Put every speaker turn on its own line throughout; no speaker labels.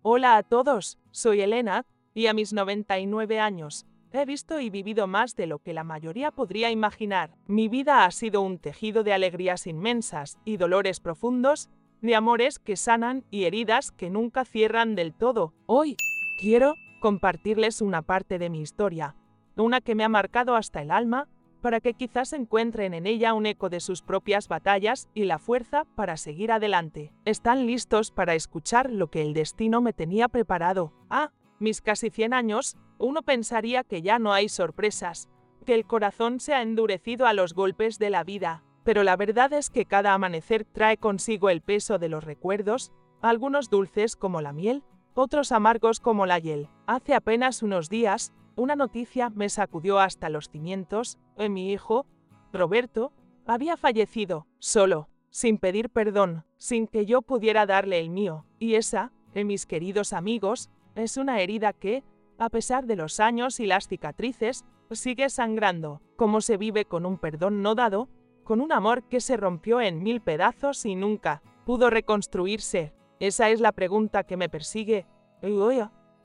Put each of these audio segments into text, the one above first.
Hola a todos, soy Elena, y a mis 99 años, he visto y vivido más de lo que la mayoría podría imaginar. Mi vida ha sido un tejido de alegrías inmensas y dolores profundos, de amores que sanan y heridas que nunca cierran del todo. Hoy quiero compartirles una parte de mi historia, una que me ha marcado hasta el alma, para que quizás encuentren en ella un eco de sus propias batallas y la fuerza para seguir adelante. ¿Están listos para escuchar lo que el destino me tenía preparado? Mis casi 100 años, uno pensaría que ya no hay sorpresas, que el corazón se ha endurecido a los golpes de la vida. Pero la verdad es que cada amanecer trae consigo el peso de los recuerdos, algunos dulces como la miel, otros amargos como la hiel. Hace apenas unos días, una noticia me sacudió hasta los cimientos. Mi hijo, Roberto, había fallecido, solo, sin pedir perdón, sin que yo pudiera darle el mío. Y esa, mis queridos amigos, es una herida que, a pesar de los años y las cicatrices, sigue sangrando. ¿Cómo se vive con un perdón no dado? Con un amor que se rompió en 1000 pedazos y nunca pudo reconstruirse. Esa es la pregunta que me persigue.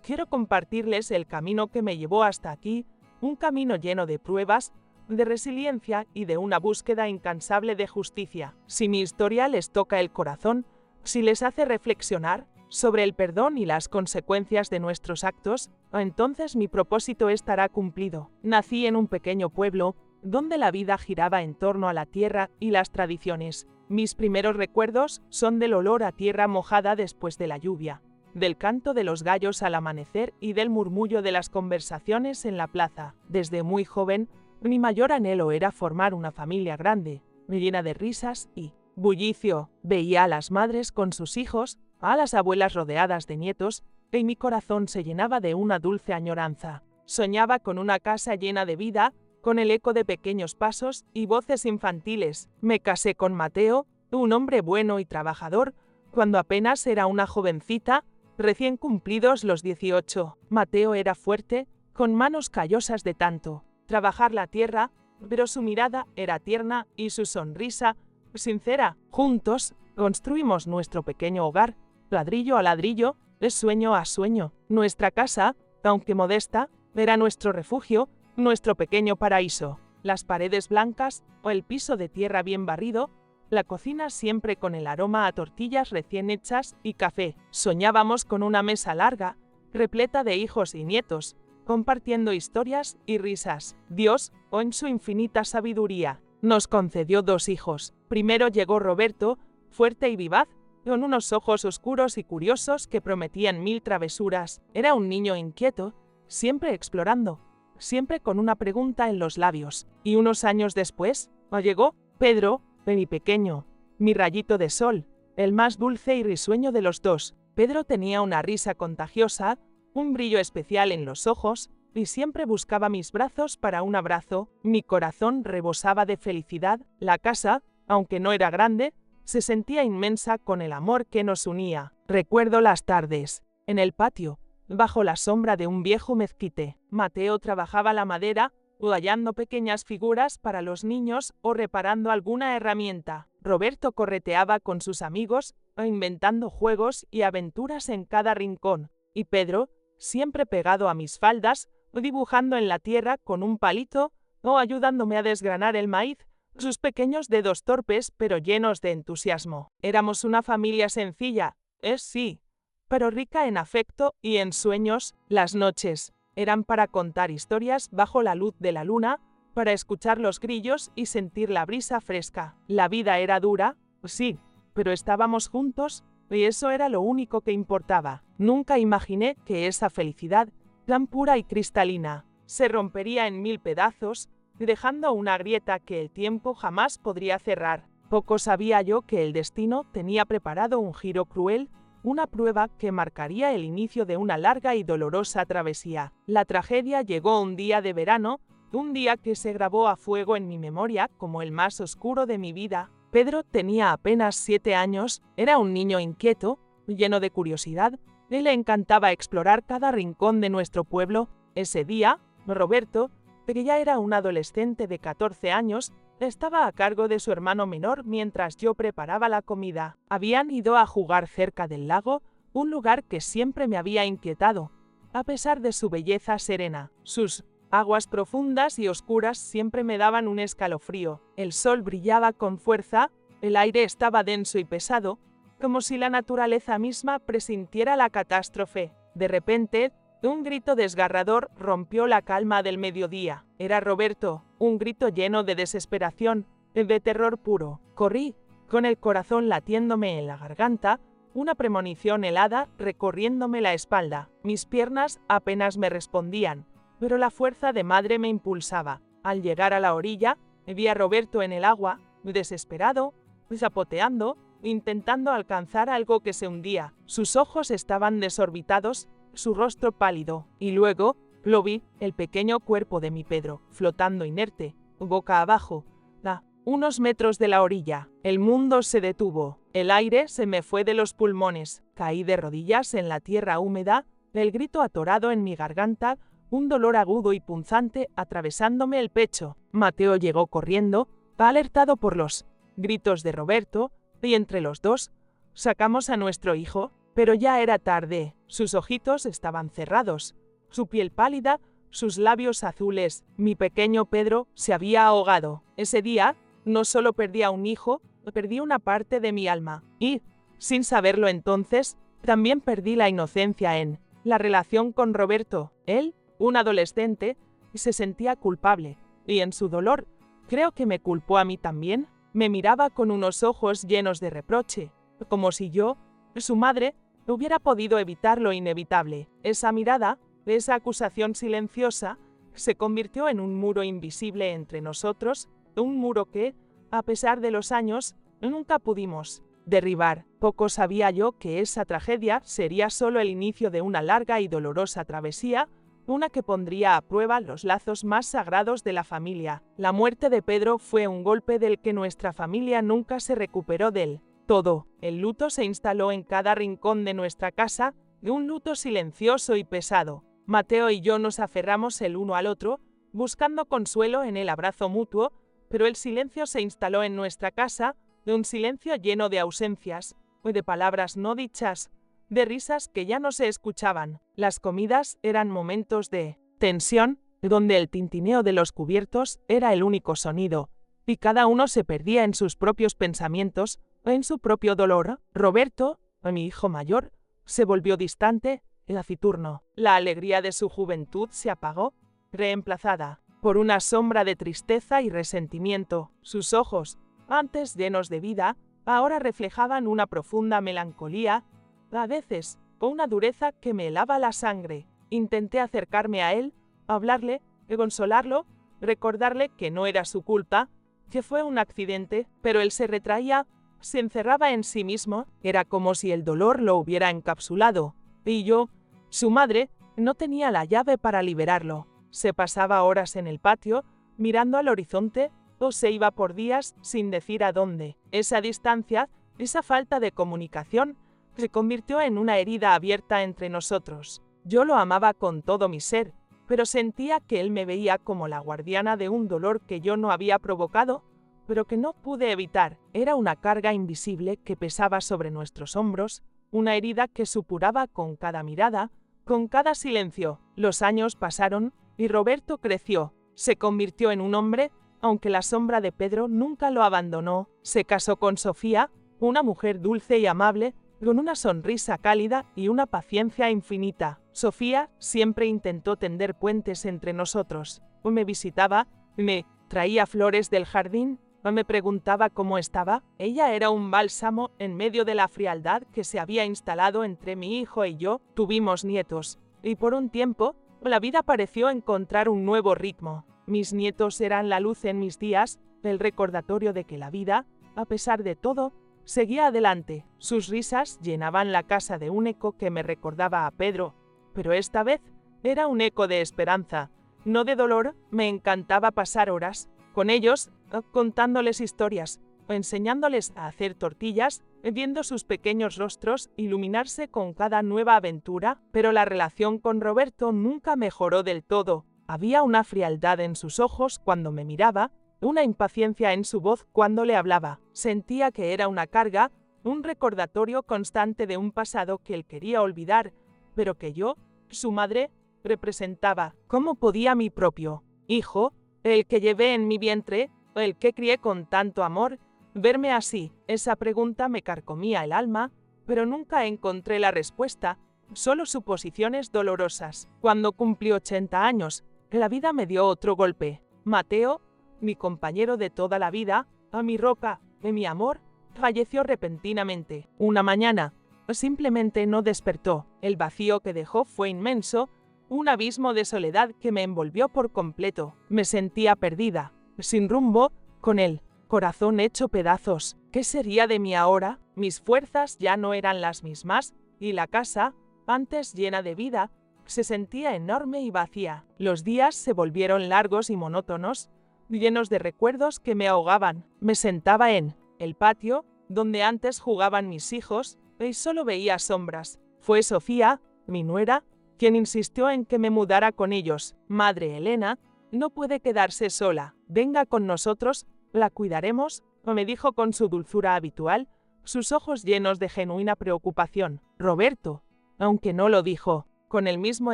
Quiero compartirles el camino que me llevó hasta aquí, un camino lleno de pruebas, de resiliencia y de una búsqueda incansable de justicia. Si mi historia les toca el corazón, si les hace reflexionar sobre el perdón y las consecuencias de nuestros actos, entonces mi propósito estará cumplido. Nací en un pequeño pueblo, donde la vida giraba en torno a la tierra y las tradiciones. Mis primeros recuerdos son del olor a tierra mojada después de la lluvia, del canto de los gallos al amanecer y del murmullo de las conversaciones en la plaza. Desde muy joven, mi mayor anhelo era formar una familia grande, llena de risas y bullicio. Veía a las madres con sus hijos, a las abuelas rodeadas de nietos, y mi corazón se llenaba de una dulce añoranza. Soñaba con una casa llena de vida, con el eco de pequeños pasos y voces infantiles. Me casé con Mateo, un hombre bueno y trabajador, cuando apenas era una jovencita, recién cumplidos los 18. Mateo era fuerte, con manos callosas de tanto trabajar la tierra, pero su mirada era tierna y su sonrisa sincera. Juntos construimos nuestro pequeño hogar, ladrillo a ladrillo, de sueño a sueño. Nuestra casa, aunque modesta, era nuestro refugio, nuestro pequeño paraíso. Las paredes blancas o el piso de tierra bien barrido, la cocina siempre con el aroma a tortillas recién hechas y café. Soñábamos con una mesa larga, repleta de hijos y nietos, compartiendo historias y risas. Dios, en su infinita sabiduría, nos concedió 2 hijos. Primero llegó Roberto, fuerte y vivaz, con unos ojos oscuros y curiosos que prometían 1000 travesuras. Era un niño inquieto, siempre explorando, siempre con una pregunta en los labios. Y unos años después, llegó Pedro, mi pequeño, mi rayito de sol, el más dulce y risueño de los 2. Pedro tenía una risa contagiosa, un brillo especial en los ojos, y siempre buscaba mis brazos para un abrazo. Mi corazón rebosaba de felicidad. La casa, aunque no era grande, se sentía inmensa con el amor que nos unía. Recuerdo las tardes, en el patio, bajo la sombra de un viejo mezquite. Mateo trabajaba la madera, o hallando pequeñas figuras para los niños o reparando alguna herramienta. Roberto correteaba con sus amigos, inventando juegos y aventuras en cada rincón. Y Pedro, siempre pegado a mis faldas, dibujando en la tierra con un palito o ayudándome a desgranar el maíz, sus pequeños dedos torpes pero llenos de entusiasmo. Éramos una familia sencilla, sí, pero rica en afecto y en sueños. Las noches eran para contar historias bajo la luz de la luna, para escuchar los grillos y sentir la brisa fresca. La vida era dura, sí, pero estábamos juntos y eso era lo único que importaba. Nunca imaginé que esa felicidad, tan pura y cristalina, se rompería en 1000 pedazos, dejando una grieta que el tiempo jamás podría cerrar. Poco sabía yo que el destino tenía preparado un giro cruel, una prueba que marcaría el inicio de una larga y dolorosa travesía. La tragedia llegó un día de verano, un día que se grabó a fuego en mi memoria como el más oscuro de mi vida. Pedro tenía apenas 7 años, era un niño inquieto, lleno de curiosidad, y le encantaba explorar cada rincón de nuestro pueblo. Ese día, Roberto, que ya era un adolescente de 14 años, estaba a cargo de su hermano menor mientras yo preparaba la comida. Habían ido a jugar cerca del lago, un lugar que siempre me había inquietado, a pesar de su belleza serena. Sus aguas profundas y oscuras siempre me daban un escalofrío. El sol brillaba con fuerza, el aire estaba denso y pesado, como si la naturaleza misma presintiera la catástrofe. De repente, un grito desgarrador rompió la calma del mediodía. Era Roberto, un grito lleno de desesperación, de terror puro. Corrí, con el corazón latiéndome en la garganta, una premonición helada recorriéndome la espalda. Mis piernas apenas me respondían, pero la fuerza de madre me impulsaba. Al llegar a la orilla, vi a Roberto en el agua, desesperado, zapoteando, intentando alcanzar algo que se hundía. Sus ojos estaban desorbitados, su rostro pálido, y luego lo vi, el pequeño cuerpo de mi Pedro, flotando inerte, boca abajo, a unos metros de la orilla. El mundo se detuvo, el aire se me fue de los pulmones, caí de rodillas en la tierra húmeda, el grito atorado en mi garganta, un dolor agudo y punzante atravesándome el pecho. Mateo llegó corriendo, alertado por los gritos de Roberto, y entre los dos sacamos a nuestro hijo, pero ya era tarde. Sus ojitos estaban cerrados, su piel pálida, sus labios azules. Mi pequeño Pedro se había ahogado. Ese día, no solo perdí a un hijo, perdí una parte de mi alma. Y, sin saberlo entonces, también perdí la inocencia en la relación con Roberto. Él, un adolescente, se sentía culpable, y en su dolor, creo que me culpó a mí también. Me miraba con unos ojos llenos de reproche, como si yo, su madre, hubiera podido evitar lo inevitable. Esa mirada, esa acusación silenciosa, se convirtió en un muro invisible entre nosotros, un muro que, a pesar de los años, nunca pudimos derribar. Poco sabía yo que esa tragedia sería solo el inicio de una larga y dolorosa travesía, una que pondría a prueba los lazos más sagrados de la familia. La muerte de Pedro fue un golpe del que nuestra familia nunca se recuperó del todo. El luto se instaló en cada rincón de nuestra casa, un luto silencioso y pesado. Mateo y yo nos aferramos el uno al otro, buscando consuelo en el abrazo mutuo, pero el silencio se instaló en nuestra casa, un silencio lleno de ausencias, de palabras no dichas, de risas que ya no se escuchaban. Las comidas eran momentos de tensión, donde el tintineo de los cubiertos era el único sonido, y cada uno se perdía en sus propios pensamientos, en su propio dolor. Roberto, mi hijo mayor, se volvió distante, taciturno. La alegría de su juventud se apagó, reemplazada por una sombra de tristeza y resentimiento. Sus ojos, antes llenos de vida, ahora reflejaban una profunda melancolía, a veces, una dureza que me helaba la sangre. Intenté acercarme a él, hablarle, consolarlo, recordarle que no era su culpa, que fue un accidente, pero él se retraía, se encerraba en sí mismo, era como si el dolor lo hubiera encapsulado, y yo, su madre, no tenía la llave para liberarlo. Se pasaba horas en el patio, mirando al horizonte, o se iba por días sin decir a dónde. Esa distancia, esa falta de comunicación, se convirtió en una herida abierta entre nosotros. Yo lo amaba con todo mi ser, pero sentía que él me veía como la guardiana de un dolor que yo no había provocado, pero que no pude evitar. Era una carga invisible que pesaba sobre nuestros hombros, una herida que supuraba con cada mirada, con cada silencio. Los años pasaron, y Roberto creció, se convirtió en un hombre, aunque la sombra de Pedro nunca lo abandonó. Se casó con Sofía, una mujer dulce y amable, con una sonrisa cálida y una paciencia infinita. Sofía siempre intentó tender puentes entre nosotros. Me visitaba, me traía flores del jardín, me preguntaba cómo estaba. Ella era un bálsamo en medio de la frialdad que se había instalado entre mi hijo y yo. Tuvimos nietos, y por un tiempo, la vida pareció encontrar un nuevo ritmo. Mis nietos eran la luz en mis días, el recordatorio de que la vida, a pesar de todo, seguía adelante. Sus risas llenaban la casa de un eco que me recordaba a Pedro, pero esta vez era un eco de esperanza, no de dolor. Me encantaba pasar horas con ellos, contándoles historias, o enseñándoles a hacer tortillas, viendo sus pequeños rostros iluminarse con cada nueva aventura, pero la relación con Roberto nunca mejoró del todo. Había una frialdad en sus ojos cuando me miraba, una impaciencia en su voz cuando le hablaba. Sentía que era una carga, un recordatorio constante de un pasado que él quería olvidar, pero que yo, su madre, representaba. ¿Cómo podía mi propio hijo, el que llevé en mi vientre, el que crié con tanto amor, verme así? Esa pregunta me carcomía el alma, pero nunca encontré la respuesta, solo suposiciones dolorosas. Cuando cumplí 80 años, la vida me dio otro golpe. Mateo, mi compañero de toda la vida, a mi roca, de mi amor, falleció repentinamente. Una mañana, simplemente no despertó. El vacío que dejó fue inmenso, un abismo de soledad que me envolvió por completo. Me sentía perdida, sin rumbo, con el corazón hecho pedazos. ¿Qué sería de mí ahora? Mis fuerzas ya no eran las mismas, y la casa, antes llena de vida, se sentía enorme y vacía. Los días se volvieron largos y monótonos, llenos de recuerdos que me ahogaban. Me sentaba en el patio, donde antes jugaban mis hijos, y solo veía sombras. Fue Sofía, mi nuera, quien insistió en que me mudara con ellos. Madre Elena, no puede quedarse sola. Venga con nosotros, la cuidaremos, me dijo con su dulzura habitual, sus ojos llenos de genuina preocupación. Roberto, aunque no lo dijo con el mismo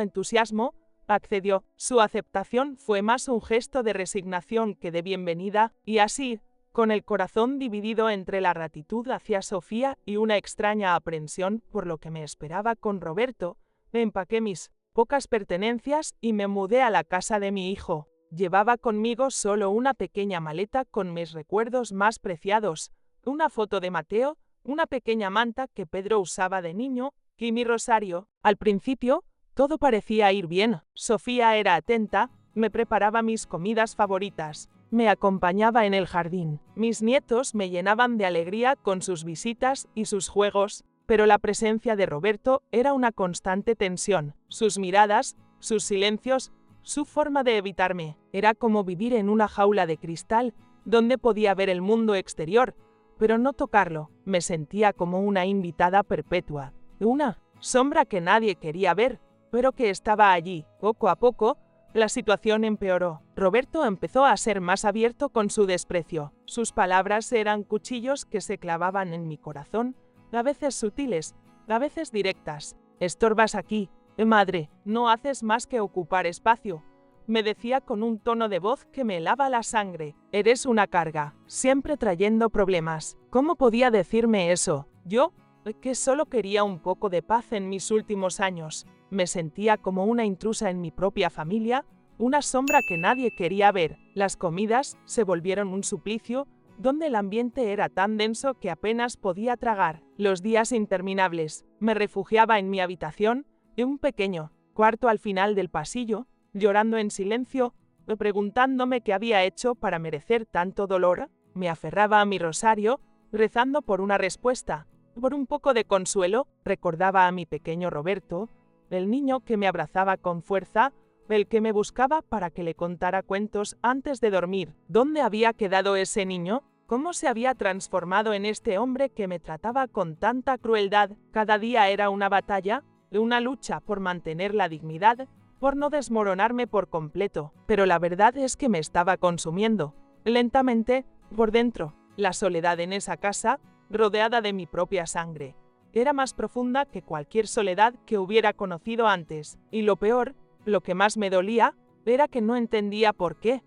entusiasmo, accedió. Su aceptación fue más un gesto de resignación que de bienvenida, y así, con el corazón dividido entre la gratitud hacia Sofía y una extraña aprensión por lo que me esperaba con Roberto, empaqué mis pocas pertenencias y me mudé a la casa de mi hijo. Llevaba conmigo solo una pequeña maleta con mis recuerdos más preciados, una foto de Mateo, una pequeña manta que Pedro usaba de niño, y mi rosario. Al principio, todo parecía ir bien. Sofía era atenta, me preparaba mis comidas favoritas, me acompañaba en el jardín. Mis nietos me llenaban de alegría con sus visitas y sus juegos, pero la presencia de Roberto era una constante tensión. Sus miradas, sus silencios, su forma de evitarme. Era como vivir en una jaula de cristal, donde podía ver el mundo exterior, pero no tocarlo. Me sentía como una invitada perpetua, una sombra que nadie quería ver, pero que estaba allí. Poco a poco, la situación empeoró. Roberto empezó a ser más abierto con su desprecio. Sus palabras eran cuchillos que se clavaban en mi corazón, a veces sutiles, a veces directas. Estorbas aquí, madre, no haces más que ocupar espacio, me decía con un tono de voz que me helaba la sangre. Eres una carga, siempre trayendo problemas. ¿Cómo podía decirme eso? Yo, que solo quería un poco de paz en mis últimos años. Me sentía como una intrusa en mi propia familia, una sombra que nadie quería ver. Las comidas se volvieron un suplicio, donde el ambiente era tan denso que apenas podía tragar. Los días interminables. Me refugiaba en mi habitación, en un pequeño cuarto al final del pasillo, llorando en silencio, preguntándome qué había hecho para merecer tanto dolor. Me aferraba a mi rosario, rezando por una respuesta, por un poco de consuelo. Recordaba a mi pequeño Roberto, el niño que me abrazaba con fuerza, el que me buscaba para que le contara cuentos antes de dormir. ¿Dónde había quedado ese niño? ¿Cómo se había transformado en este hombre que me trataba con tanta crueldad? Cada día era una batalla, una lucha por mantener la dignidad, por no desmoronarme por completo. Pero la verdad es que me estaba consumiendo, lentamente, por dentro. La soledad en esa casa, rodeada de mi propia sangre, era más profunda que cualquier soledad que hubiera conocido antes. Y lo peor, lo que más me dolía, era que no entendía por qué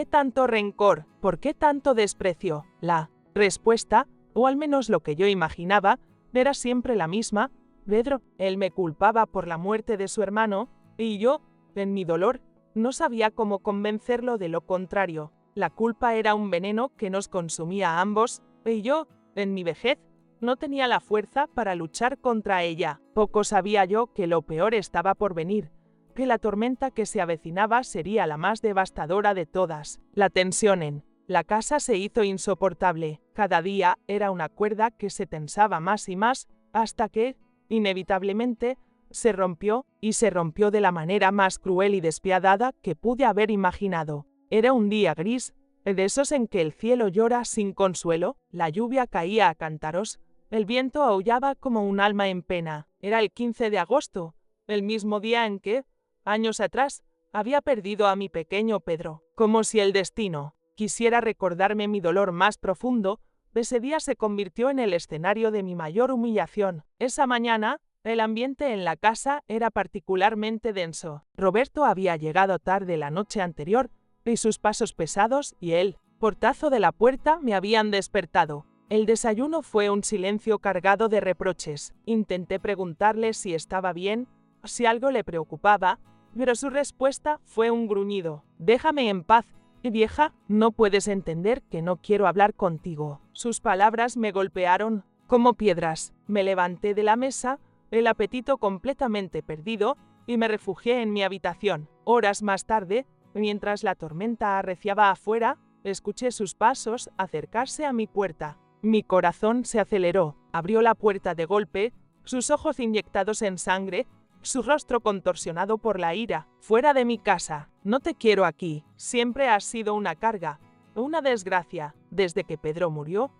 tanto rencor, por qué tanto desprecio. La respuesta, o al menos lo que yo imaginaba, era siempre la misma: Pedro. Él me culpaba por la muerte de su hermano, y yo, en mi dolor, no sabía cómo convencerlo de lo contrario. La culpa era un veneno que nos consumía a ambos, y yo, en mi vejez, no tenía la fuerza para luchar contra ella. Poco sabía yo que lo peor estaba por venir, que la tormenta que se avecinaba sería la más devastadora de todas. La tensión en la casa se hizo insoportable. Cada día era una cuerda que se tensaba más y más, hasta que, inevitablemente, se rompió, y se rompió de la manera más cruel y despiadada que pude haber imaginado. Era un día gris, de esos en que el cielo llora sin consuelo, la lluvia caía a cántaros, el viento aullaba como un alma en pena. Era el 15 de agosto, el mismo día en que, años atrás, había perdido a mi pequeño Pedro. Como si el destino quisiera recordarme mi dolor más profundo, Ese día se convirtió en el escenario de mi mayor humillación. Esa mañana, el ambiente en la casa era particularmente denso. Roberto había llegado tarde la noche anterior, y sus pasos pesados y el portazo de la puerta me habían despertado. El desayuno fue un silencio cargado de reproches. Intenté preguntarle si estaba bien, si algo le preocupaba, pero su respuesta fue un gruñido. «Déjame en paz, vieja, no puedes entender que no quiero hablar contigo». Sus palabras me golpearon como piedras. Me levanté de la mesa, el apetito completamente perdido, y me refugié en mi habitación. Horas más tarde, mientras la tormenta arreciaba afuera, escuché sus pasos acercarse a mi puerta. Mi corazón se aceleró. Abrió la puerta de golpe, sus ojos inyectados en sangre, su rostro contorsionado por la ira. «Fuera de mi casa. No te quiero aquí. Siempre has sido una carga, una desgracia. Desde que Pedro murió,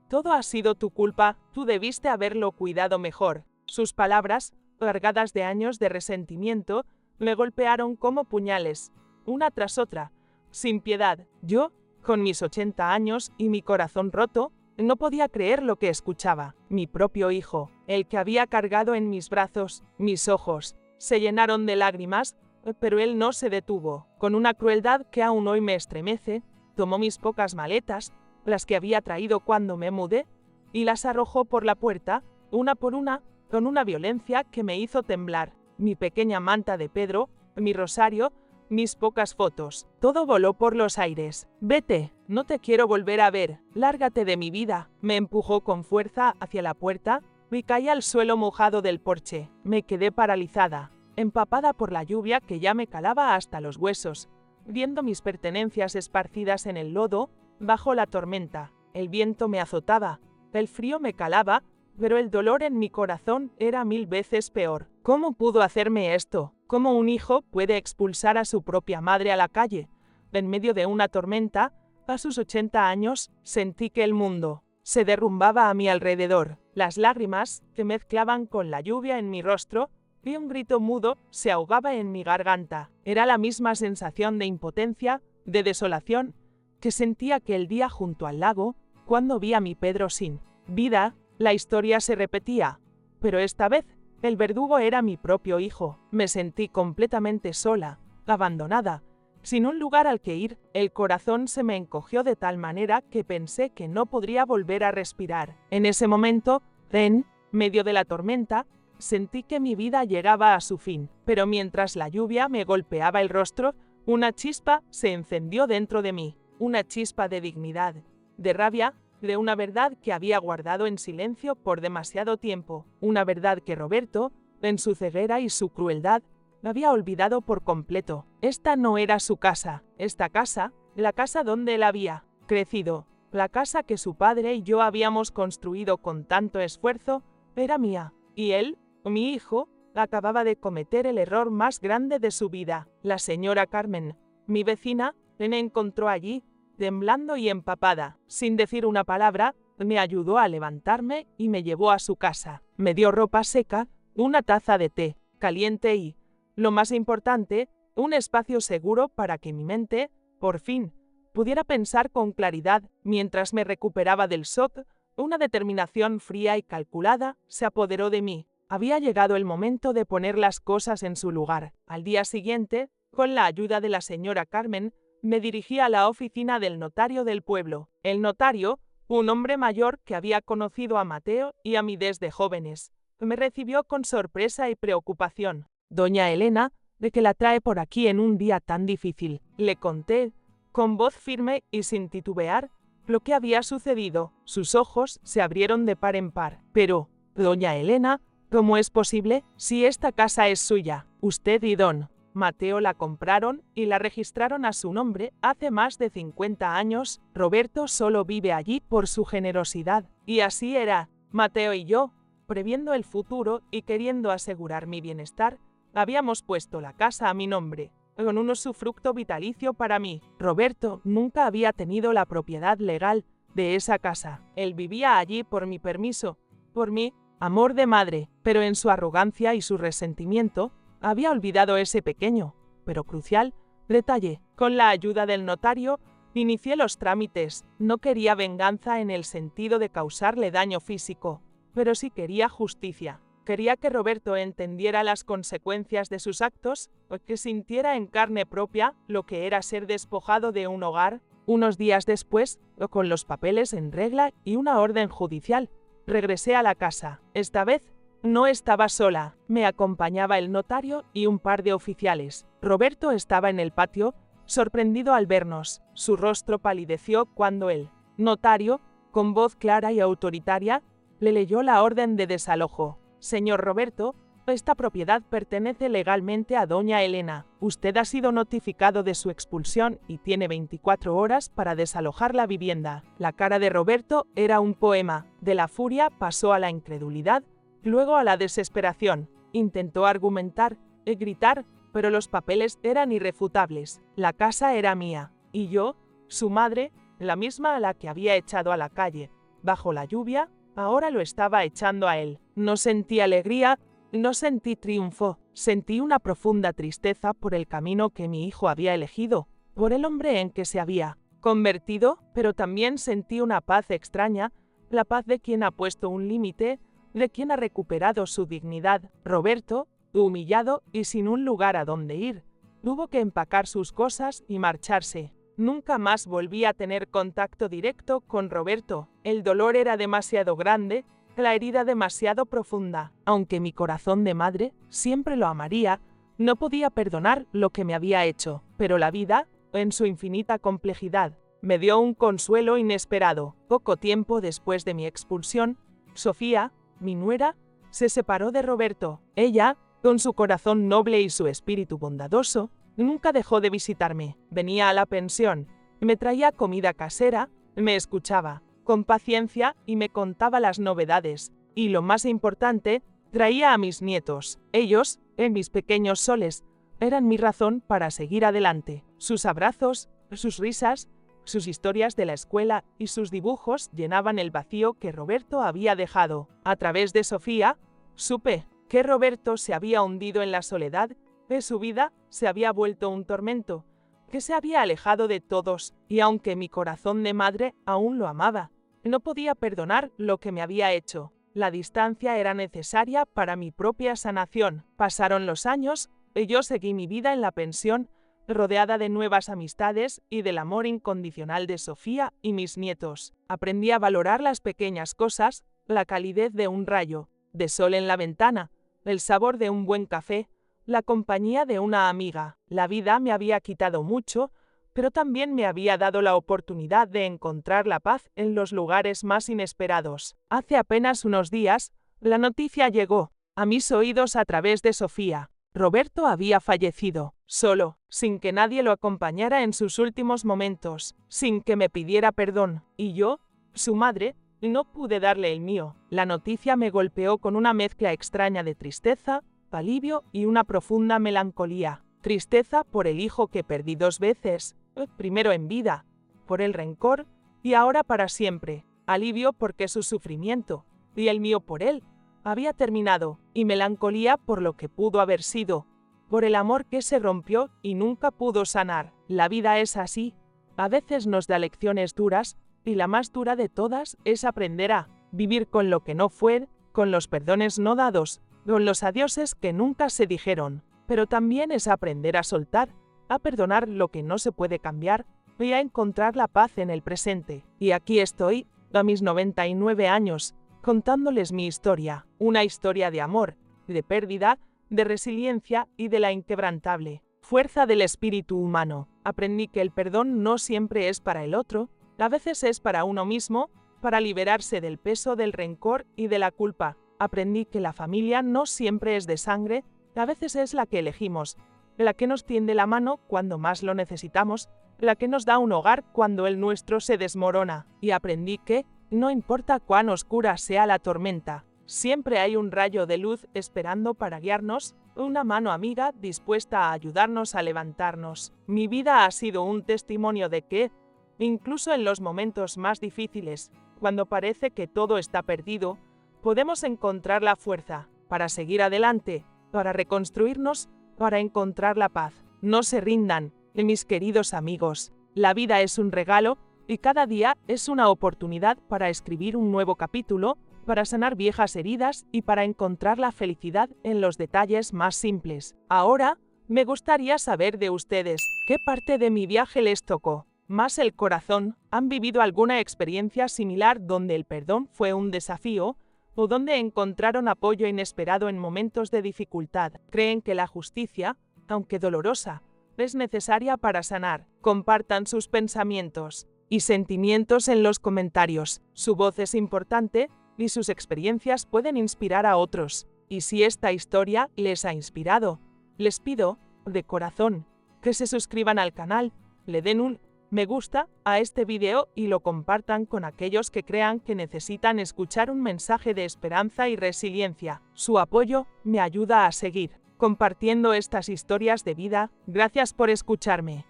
todo ha sido tu culpa. Tú debiste haberlo cuidado mejor». Sus palabras, cargadas de años de resentimiento, me golpearon como puñales, una tras otra, sin piedad. Yo, con mis 80 años y mi corazón roto, no podía creer lo que escuchaba. Mi propio hijo, el que había cargado en mis brazos. Mis ojos se llenaron de lágrimas, pero él no se detuvo. Con una crueldad que aún hoy me estremece, tomó mis pocas maletas, las que había traído cuando me mudé, y las arrojó por la puerta, una por una, con una violencia que me hizo temblar. Mi pequeña manta de Pedro, mi rosario, mis pocas fotos, todo voló por los aires. «Vete, no te quiero volver a ver, lárgate de mi vida». Me empujó con fuerza hacia la puerta y caí al suelo mojado del porche. Me quedé paralizada, empapada por la lluvia que ya me calaba hasta los huesos, viendo mis pertenencias esparcidas en el lodo bajo la tormenta. El viento me azotaba, el frío me calaba, pero el dolor en mi corazón era 1000 veces peor. ¿Cómo pudo hacerme esto? ¿Cómo un hijo puede expulsar a su propia madre a la calle? En medio de una tormenta, a sus 80 años, sentí que el mundo se derrumbaba a mi alrededor. Las lágrimas que mezclaban con la lluvia en mi rostro y un grito mudo se ahogaba en mi garganta. Era la misma sensación de impotencia, de desolación, que sentía aquel día junto al lago, cuando vi a mi Pedro sin vida. La historia se repetía, pero esta vez el verdugo era mi propio hijo. Me sentí completamente sola, abandonada, sin un lugar al que ir. El corazón se me encogió de tal manera que pensé que no podría volver a respirar. En ese momento, en medio de la tormenta, sentí que mi vida llegaba a su fin. Pero mientras la lluvia me golpeaba el rostro, una chispa se encendió dentro de mí. Una chispa de dignidad, de rabia, de una verdad que había guardado en silencio por demasiado tiempo, una verdad que Roberto, en su ceguera y su crueldad, había olvidado por completo. Esta no era su casa. Esta casa, la casa donde él había crecido, la casa que su padre y yo habíamos construido con tanto esfuerzo, era mía. Y él, mi hijo, acababa de cometer el error más grande de su vida. La señora Carmen, mi vecina, me encontró allí, temblando y empapada. Sin decir una palabra, me ayudó a levantarme y me llevó a su casa. Me dio ropa seca, una taza de té caliente y, lo más importante, un espacio seguro para que mi mente, por fin, pudiera pensar con claridad. Mientras me recuperaba del shock, una determinación fría y calculada se apoderó de mí. Había llegado el momento de poner las cosas en su lugar. Al día siguiente, con la ayuda de la señora Carmen, me dirigí a la oficina del notario del pueblo. El notario, un hombre mayor que había conocido a Mateo y a mí desde jóvenes, me recibió con sorpresa y preocupación. «Doña Elena, ¿de qué la trae por aquí en un día tan difícil?», le conté, con voz firme y sin titubear, lo que había sucedido. Sus ojos se abrieron de par en par. «Pero, doña Elena, ¿cómo es posible? Si esta casa es suya. Usted y don Mateo la compraron y la registraron a su nombre hace más de 50 años. Roberto solo vive allí por su generosidad». Y así era. Mateo y yo, previendo el futuro y queriendo asegurar mi bienestar, habíamos puesto la casa a mi nombre, con un usufructo vitalicio para mí. Roberto nunca había tenido la propiedad legal de esa casa. Él vivía allí por mi permiso, por mi amor de madre, pero en su arrogancia y su resentimiento, había olvidado ese pequeño, pero crucial, detalle. Con la ayuda del notario, Inicié los trámites. No quería venganza en el sentido de causarle daño físico, pero sí quería justicia. Quería que Roberto entendiera las consecuencias de sus actos, o que sintiera en carne propia lo que era ser despojado de un hogar. Unos días después, con los papeles en regla y una orden judicial, regresé a la casa. Esta vez no estaba sola. Me acompañaba el notario y un par de oficiales. Roberto estaba en el patio, sorprendido al vernos. Su rostro palideció cuando el notario, con voz clara y autoritaria, le leyó la orden de desalojo. Señor Roberto, esta propiedad pertenece legalmente a doña Elena. Usted ha sido notificado de su expulsión y tiene 24 horas para desalojar la vivienda. La cara de Roberto era un poema. De la furia pasó a la incredulidad, luego a la desesperación. Intentó argumentar, gritar, pero los papeles eran irrefutables. La casa era mía, y yo, su madre, la misma a la que había echado a la calle, bajo la lluvia, ahora lo estaba echando a él. No sentí alegría, no sentí triunfo, sentí una profunda tristeza por el camino que mi hijo había elegido, por el hombre en que se había convertido, pero también sentí una paz extraña, la paz de quien ha puesto un límite, de quien ha recuperado su dignidad. Roberto, humillado y sin un lugar a donde ir, tuvo que empacar sus cosas y marcharse. Nunca más volví a tener contacto directo con Roberto. El dolor era demasiado grande, la herida demasiado profunda. Aunque mi corazón de madre siempre lo amaría, no podía perdonar lo que me había hecho. Pero la vida, en su infinita complejidad, me dio un consuelo inesperado. Poco tiempo después de mi expulsión, Sofía, mi nuera, se separó de Roberto. Ella, con su corazón noble y su espíritu bondadoso, nunca dejó de visitarme. Venía a la pensión, me traía comida casera, me escuchaba con paciencia y me contaba las novedades. Y lo más importante, traía a mis nietos. Ellos, en mis pequeños soles, eran mi razón para seguir adelante. Sus abrazos, sus risas, sus historias de la escuela y sus dibujos llenaban el vacío que Roberto había dejado. A través de Sofía, supe que Roberto se había hundido en la soledad, que su vida se había vuelto un tormento, que se había alejado de todos, y aunque mi corazón de madre aún lo amaba, no podía perdonar lo que me había hecho. La distancia era necesaria para mi propia sanación. Pasaron los años, y yo seguí mi vida en la pensión, rodeada de nuevas amistades y del amor incondicional de Sofía y mis nietos. Aprendí a valorar las pequeñas cosas, la calidez de un rayo de sol en la ventana, el sabor de un buen café, la compañía de una amiga. La vida me había quitado mucho, pero también me había dado la oportunidad de encontrar la paz en los lugares más inesperados. Hace apenas unos días, la noticia llegó a mis oídos a través de Sofía. Roberto había fallecido, solo, sin que nadie lo acompañara en sus últimos momentos, sin que me pidiera perdón, y yo, su madre, no pude darle el mío. La noticia me golpeó con una mezcla extraña de tristeza, alivio y una profunda melancolía. Tristeza por el hijo que perdí 2 veces, primero en vida, por el rencor y ahora para siempre. Alivio porque su sufrimiento, y el mío por él, había terminado, y melancolía por lo que pudo haber sido, por el amor que se rompió y nunca pudo sanar. La vida es así, a veces nos da lecciones duras, y la más dura de todas es aprender a vivir con lo que no fue, con los perdones no dados, con los adioses que nunca se dijeron, pero también es aprender a soltar, a perdonar lo que no se puede cambiar y a encontrar la paz en el presente. Y aquí estoy, a mis 99 años, contándoles mi historia, una historia de amor, de pérdida, de resiliencia y de la inquebrantable fuerza del espíritu humano. Aprendí que el perdón no siempre es para el otro, a veces es para uno mismo, para liberarse del peso del rencor y de la culpa. Aprendí que la familia no siempre es de sangre, a veces es la que elegimos, la que nos tiende la mano cuando más lo necesitamos, la que nos da un hogar cuando el nuestro se desmorona. Y aprendí que, no importa cuán oscura sea la tormenta, siempre hay un rayo de luz esperando para guiarnos, una mano amiga dispuesta a ayudarnos a levantarnos. Mi vida ha sido un testimonio de que, incluso en los momentos más difíciles, cuando parece que todo está perdido, podemos encontrar la fuerza para seguir adelante, para reconstruirnos, para encontrar la paz. No se rindan, mis queridos amigos. La vida es un regalo y cada día es una oportunidad para escribir un nuevo capítulo, para sanar viejas heridas y para encontrar la felicidad en los detalles más simples. Ahora, me gustaría saber de ustedes, ¿qué parte de mi viaje les tocó más el corazón? ¿Han vivido alguna experiencia similar donde el perdón fue un desafío o donde encontraron apoyo inesperado en momentos de dificultad? ¿Creen que la justicia, aunque dolorosa, es necesaria para sanar? Compartan sus pensamientos y sentimientos en los comentarios. Su voz es importante y sus experiencias pueden inspirar a otros. Y si esta historia les ha inspirado, les pido, de corazón, que se suscriban al canal, le den un me gusta a este video y lo compartan con aquellos que crean que necesitan escuchar un mensaje de esperanza y resiliencia. Su apoyo me ayuda a seguir compartiendo estas historias de vida. Gracias por escucharme.